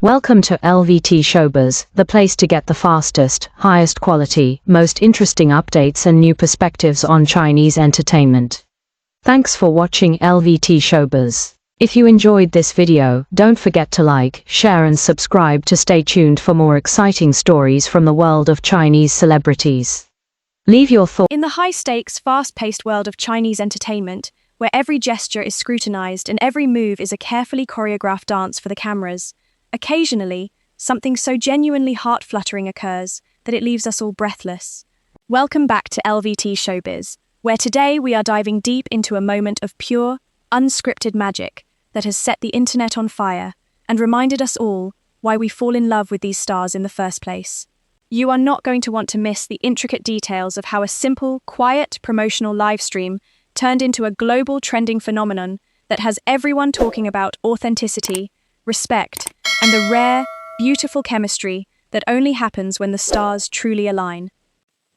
Welcome to LVT-SHOWBIZ, the place to get the fastest, highest quality, most interesting updates and new perspectives on Chinese entertainment. Thanks for watching LVT-SHOWBIZ. If you enjoyed this video, don't forget to like, share and subscribe to stay tuned for more exciting stories from the world of Chinese celebrities. Leave your thoughts. In the high-stakes, fast-paced world of Chinese entertainment, where every gesture is scrutinized and every move is a carefully choreographed dance for the cameras, occasionally, something so genuinely heart-fluttering occurs that it leaves us all breathless. Welcome back to LVT-SHOWBIZ, where today we are diving deep into a moment of pure, unscripted magic that has set the internet on fire and reminded us all why we fall in love with these stars in the first place. You are not going to want to miss the intricate details of how a simple, quiet promotional livestream turned into a global trending phenomenon that has everyone talking about authenticity, respect, and the rare, beautiful chemistry that only happens when the stars truly align.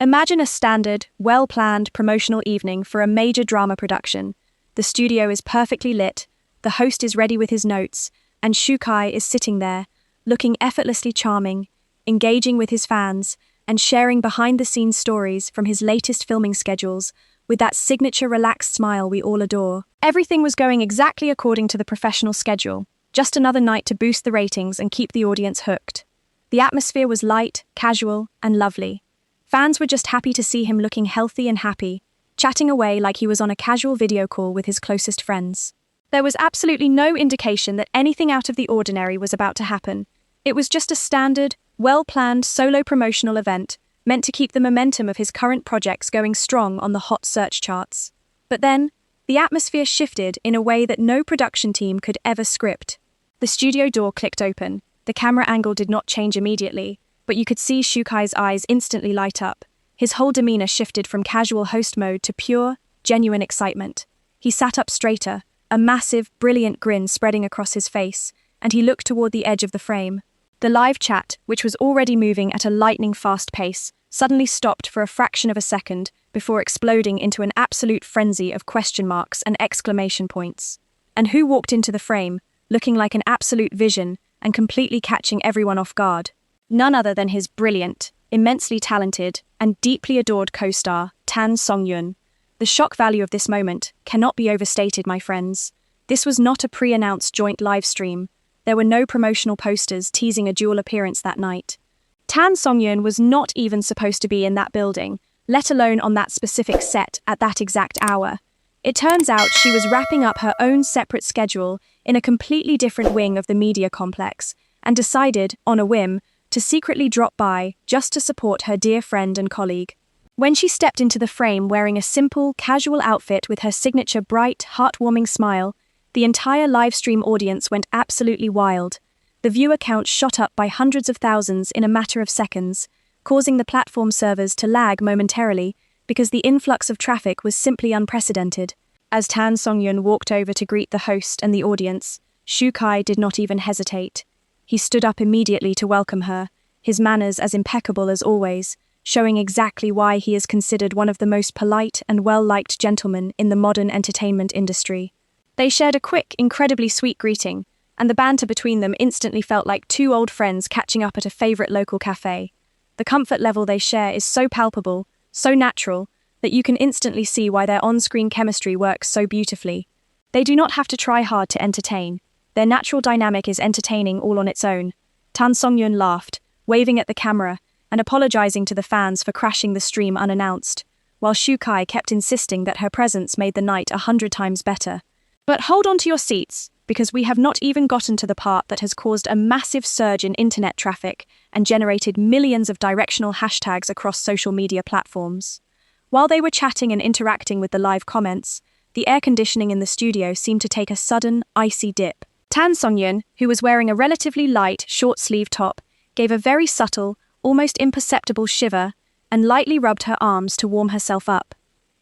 Imagine a standard, well-planned promotional evening for a major drama production. The studio is perfectly lit, the host is ready with his notes, and Shukai is sitting there, looking effortlessly charming, engaging with his fans, and sharing behind-the-scenes stories from his latest filming schedules with that signature relaxed smile we all adore. Everything was going exactly according to the professional schedule. Just another night to boost the ratings and keep the audience hooked. The atmosphere was light, casual, and lovely. Fans were just happy to see him looking healthy and happy, chatting away like he was on a casual video call with his closest friends. There was absolutely no indication that anything out of the ordinary was about to happen. It was just a standard, well-planned solo promotional event meant to keep the momentum of his current projects going strong on the hot search charts. But then, the atmosphere shifted in a way that no production team could ever script. The studio door clicked open. The camera angle did not change immediately, but you could see Shukai's eyes instantly light up. His whole demeanor shifted from casual host mode to pure, genuine excitement. He sat up straighter, a massive, brilliant grin spreading across his face, and he looked toward the edge of the frame. The live chat, which was already moving at a lightning-fast pace, suddenly stopped for a fraction of a second before exploding into an absolute frenzy of question marks and exclamation points. And who walked into the frame, looking like an absolute vision and completely catching everyone off guard? None other than his brilliant, immensely talented, and deeply adored co-star, Tan Songyun. The shock value of this moment cannot be overstated, my friends. This was not a pre-announced joint live stream. There were no promotional posters teasing a dual appearance that night. Tan Songyun was not even supposed to be in that building, let alone on that specific set at that exact hour. It turns out she was wrapping up her own separate schedule in a completely different wing of the media complex and decided, on a whim, to secretly drop by just to support her dear friend and colleague. When she stepped into the frame wearing a simple, casual outfit with her signature bright, heartwarming smile, the entire livestream audience went absolutely wild. The viewer count shot up by hundreds of thousands in a matter of seconds, causing the platform servers to lag momentarily because the influx of traffic was simply unprecedented. As Tan Songyun walked over to greet the host and the audience, Shukai did not even hesitate. He stood up immediately to welcome her, his manners as impeccable as always, showing exactly why he is considered one of the most polite and well-liked gentlemen in the modern entertainment industry. They shared a quick, incredibly sweet greeting, and the banter between them instantly felt like two old friends catching up at a favorite local cafe. The comfort level they share is so palpable, so natural, that you can instantly see why their on-screen chemistry works so beautifully. They do not have to try hard to entertain. Their natural dynamic is entertaining all on its own. Tan Songyun laughed, waving at the camera, and apologizing to the fans for crashing the stream unannounced, while Shukai kept insisting that her presence made the night 100 times better. But hold on to your seats, because we have not even gotten to the part that has caused a massive surge in internet traffic and generated millions of directional hashtags across social media platforms. While they were chatting and interacting with the live comments, the air conditioning in the studio seemed to take a sudden, icy dip. Tan Songyun, who was wearing a relatively light, short-sleeved top, gave a very subtle, almost imperceptible shiver and lightly rubbed her arms to warm herself up.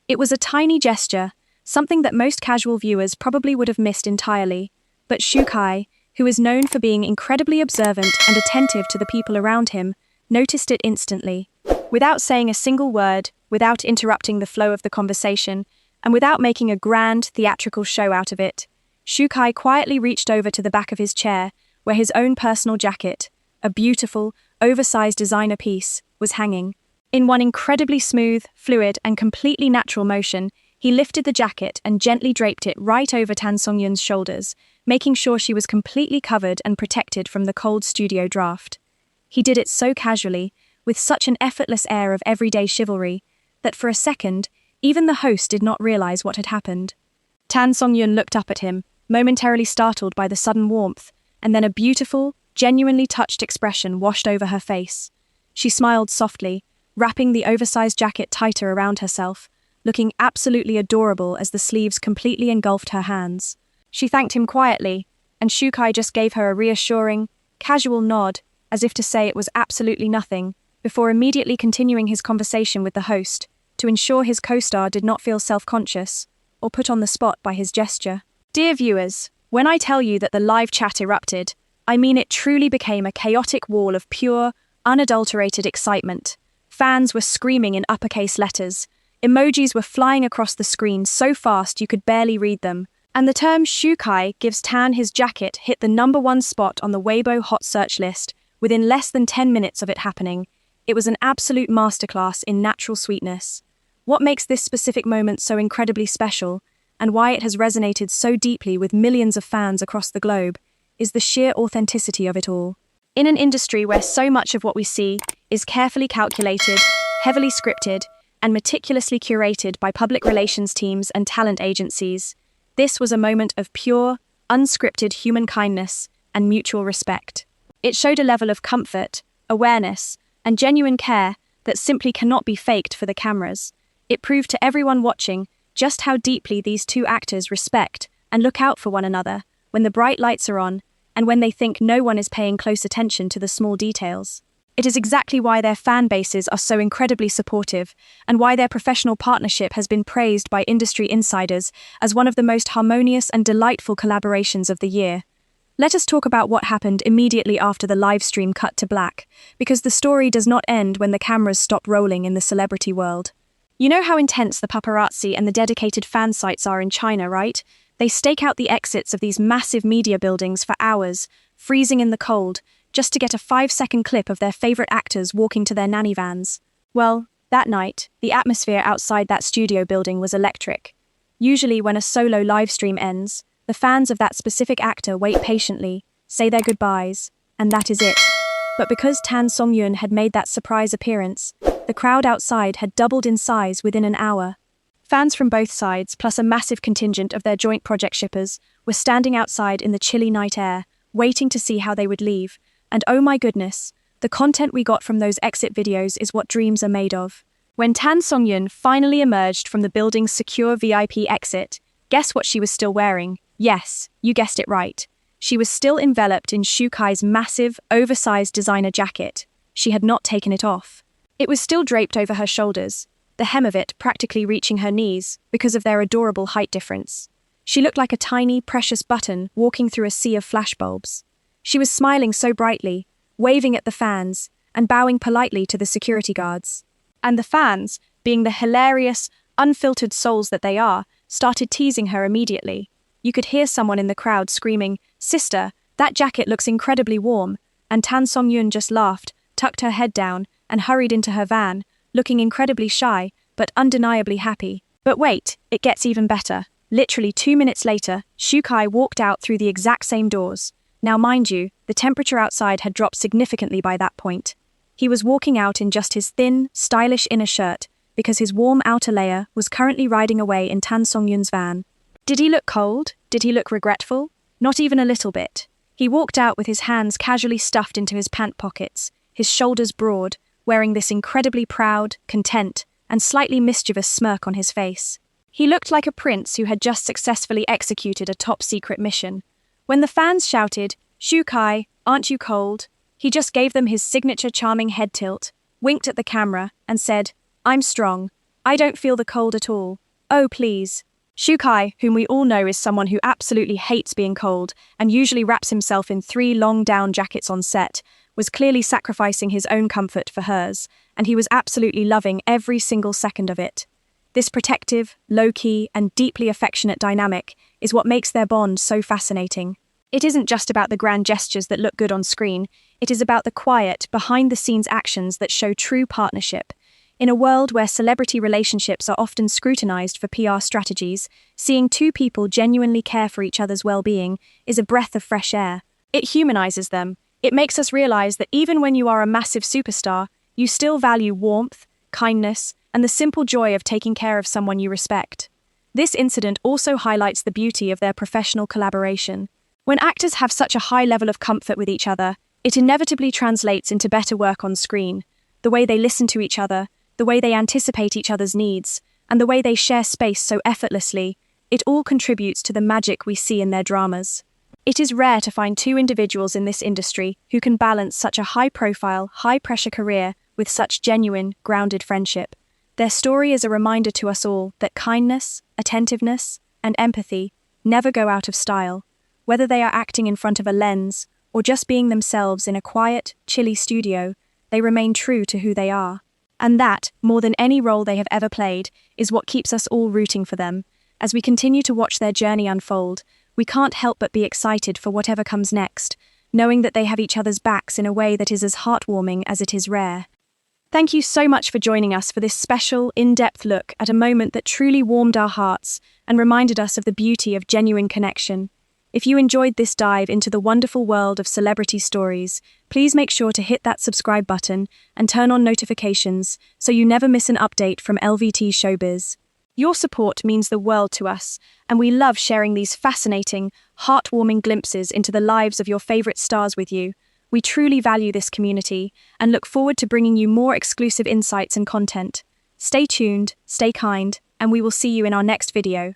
It was a tiny gesture, something that most casual viewers probably would have missed entirely, but Shukai, who is known for being incredibly observant and attentive to the people around him, noticed it instantly. Without saying a single word, without interrupting the flow of the conversation, and without making a grand, theatrical show out of it, Shukai quietly reached over to the back of his chair, where his own personal jacket, a beautiful, oversized designer piece, was hanging. In one incredibly smooth, fluid, and completely natural motion, he lifted the jacket and gently draped it right over Tan Songyun's shoulders, making sure she was completely covered and protected from the cold studio draft. He did it so casually, with such an effortless air of everyday chivalry, that for a second, even the host did not realize what had happened. Tan Songyun looked up at him, momentarily startled by the sudden warmth, and then a beautiful, genuinely touched expression washed over her face. She smiled softly, wrapping the oversized jacket tighter around herself, looking absolutely adorable as the sleeves completely engulfed her hands. She thanked him quietly, and Shukai just gave her a reassuring, casual nod, as if to say it was absolutely nothing, before immediately continuing his conversation with the host, to ensure his co-star did not feel self-conscious or put on the spot by his gesture. Dear viewers, when I tell you that the live chat erupted, I mean it truly became a chaotic wall of pure, unadulterated excitement. Fans were screaming in uppercase letters, emojis were flying across the screen so fast you could barely read them, and the term Shukai gives Tan his jacket hit the #1 spot on the Weibo hot search list within less than 10 minutes of it happening. It was an absolute masterclass in natural sweetness. What makes this specific moment so incredibly special, and why it has resonated so deeply with millions of fans across the globe, is the sheer authenticity of it all. In an industry where so much of what we see is carefully calculated, heavily scripted, and meticulously curated by public relations teams and talent agencies, this was a moment of pure, unscripted human kindness and mutual respect. It showed a level of comfort, awareness, and genuine care that simply cannot be faked for the cameras. It proved to everyone watching just how deeply these two actors respect and look out for one another when the bright lights are on and when they think no one is paying close attention to the small details. It is exactly why their fan bases are so incredibly supportive, and why their professional partnership has been praised by industry insiders as one of the most harmonious and delightful collaborations of the year. Let us talk about what happened immediately after the live stream cut to black, because the story does not end when the cameras stop rolling in the celebrity world. You know how intense the paparazzi and the dedicated fan sites are in China, right? They stake out the exits of these massive media buildings for hours, freezing in the cold, just to get a 5-second clip of their favorite actors walking to their nanny vans. Well, that night, the atmosphere outside that studio building was electric. Usually when a solo live stream ends, the fans of that specific actor wait patiently, say their goodbyes, and that is it. But because Tan Songyun had made that surprise appearance, the crowd outside had doubled in size within an hour. Fans from both sides, plus a massive contingent of their joint project shippers, were standing outside in the chilly night air, waiting to see how they would leave. And oh my goodness, the content we got from those exit videos is what dreams are made of. When Tan Songyun finally emerged from the building's secure VIP exit, guess what she was still wearing? Yes, you guessed it right. She was still enveloped in Shukai's massive, oversized designer jacket. She had not taken it off. It was still draped over her shoulders, the hem of it practically reaching her knees because of their adorable height difference. She looked like a tiny, precious button walking through a sea of flashbulbs. She was smiling so brightly, waving at the fans, and bowing politely to the security guards. And the fans, being the hilarious, unfiltered souls that they are, started teasing her immediately. You could hear someone in the crowd screaming, "Sister, that jacket looks incredibly warm," and Tan Songyun just laughed, tucked her head down, and hurried into her van, looking incredibly shy, but undeniably happy. But wait, it gets even better. Literally 2 minutes later, Shukai walked out through the exact same doors. Now mind you, the temperature outside had dropped significantly by that point. He was walking out in just his thin, stylish inner shirt, because his warm outer layer was currently riding away in Tan Songyun's van. Did he look cold? Did he look regretful? Not even a little bit. He walked out with his hands casually stuffed into his pant pockets, his shoulders broad, wearing this incredibly proud, content, and slightly mischievous smirk on his face. He looked like a prince who had just successfully executed a top-secret mission. When the fans shouted, "Shukai, aren't you cold?" he just gave them his signature charming head tilt, winked at the camera, and said, "I'm strong. I don't feel the cold at all. Oh, please." Shukai, whom we all know is someone who absolutely hates being cold and usually wraps himself in 3 long down jackets on set, was clearly sacrificing his own comfort for hers, and he was absolutely loving every single second of it. This protective, low-key, and deeply affectionate dynamic is what makes their bond so fascinating. It isn't just about the grand gestures that look good on screen, it is about the quiet, behind-the-scenes actions that show true partnership. In a world where celebrity relationships are often scrutinized for PR strategies, seeing two people genuinely care for each other's well-being is a breath of fresh air. It humanizes them. It makes us realize that even when you are a massive superstar, you still value warmth, kindness, and the simple joy of taking care of someone you respect. This incident also highlights the beauty of their professional collaboration. When actors have such a high level of comfort with each other, it inevitably translates into better work on screen. The way they listen to each other, the way they anticipate each other's needs, and the way they share space so effortlessly, it all contributes to the magic we see in their dramas. It is rare to find two individuals in this industry who can balance such a high-profile, high-pressure career with such genuine, grounded friendship. Their story is a reminder to us all that kindness, attentiveness, and empathy never go out of style. Whether they are acting in front of a lens or just being themselves in a quiet, chilly studio, they remain true to who they are. And that, more than any role they have ever played, is what keeps us all rooting for them. As we continue to watch their journey unfold, we can't help but be excited for whatever comes next, knowing that they have each other's backs in a way that is as heartwarming as it is rare. Thank you so much for joining us for this special, in-depth look at a moment that truly warmed our hearts and reminded us of the beauty of genuine connection. If you enjoyed this dive into the wonderful world of celebrity stories, please make sure to hit that subscribe button and turn on notifications so you never miss an update from LVT Showbiz. Your support means the world to us, and we love sharing these fascinating, heartwarming glimpses into the lives of your favorite stars with you. We truly value this community and look forward to bringing you more exclusive insights and content. Stay tuned, stay kind, and we will see you in our next video.